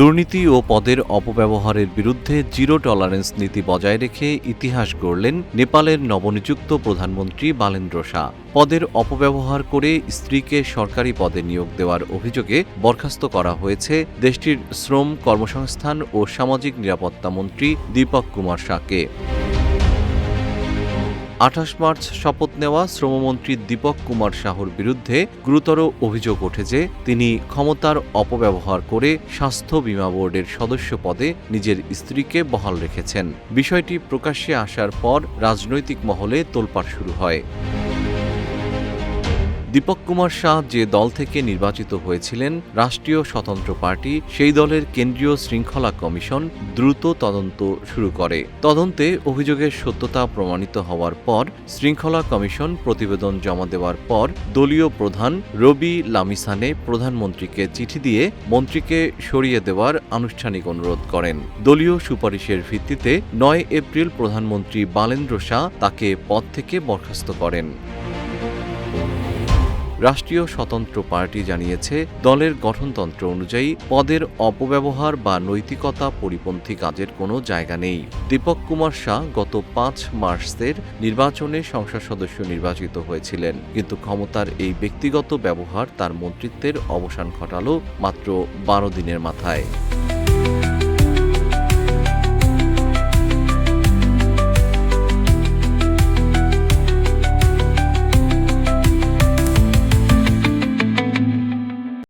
দুর্নীতি ও পদের অপব্যবহারের বিরুদ্ধে জিরো টলারেন্স নীতি বজায় রেখে ইতিহাস গড়লেন নেপালের নবনিযুক্ত প্রধানমন্ত্রী বালেন্দ্র শাহ। পদের অপব্যবহার করে স্ত্রীকে সরকারি পদে নিয়োগ দেওয়ার অভিযোগে বরখাস্ত করা হয়েছে দেশটির শ্রম, কর্মসংস্থান ও সামাজিক নিরাপত্তা মন্ত্রী দীপক কুমার শাহকে। ২৮ মার্চ শপথ নেওয়া শ্রমমন্ত্রী দীপক কুমার শাহর বিরুদ্ধে গুরুতর অভিযোগ ওঠে যে তিনি ক্ষমতার অপব্যবহার করে স্বাস্থ্য বীমা বোর্ডের সদস্য পদে নিজের স্ত্রীকে বহাল রেখেছেন। বিষয়টি প্রকাশ্যে আসার পর রাজনৈতিক মহলে তোলপাড় শুরু হয়। দীপক কুমার শাহ যে দল থেকে নির্বাচিত হয়েছিলেন, রাষ্ট্রীয় স্বতন্ত্র পার্টি, সেই দলের কেন্দ্রীয় শৃঙ্খলা কমিশন দ্রুত তদন্ত শুরু করে। তদন্তে অভিযোগের সত্যতা প্রমাণিত হওয়ার পর শৃঙ্খলা কমিশন প্রতিবেদন জমা দেওয়ার পর দলীয় প্রধান রবি লামিছানে প্রধানমন্ত্রীকে চিঠি দিয়ে মন্ত্রীকে সরিয়ে দেওয়ার আনুষ্ঠানিক অনুরোধ করেন। দলীয় সুপারিশের ভিত্তিতে ৯ এপ্রিল প্রধানমন্ত্রী বালেন্দ্র শাহ তাকে পদ থেকে বরখাস্ত করেন। রাষ্ট্রীয় স্বতন্ত্র পার্টি জানিয়েছে, দলের গঠনতন্ত্র অনুযায়ী পদের অপব্যবহার বা নৈতিকতা পরিপন্থী কাজের কোনো জায়গা নেই। দীপক কুমার শাহ গত ৫ মার্চের নির্বাচনে সংসদ সদস্য নির্বাচিত হয়েছিলেন, কিন্তু ক্ষমতার এই ব্যক্তিগত ব্যবহার তার মন্ত্রিত্বের অবসান ঘটাল মাত্র ১২ দিনের মাথায়।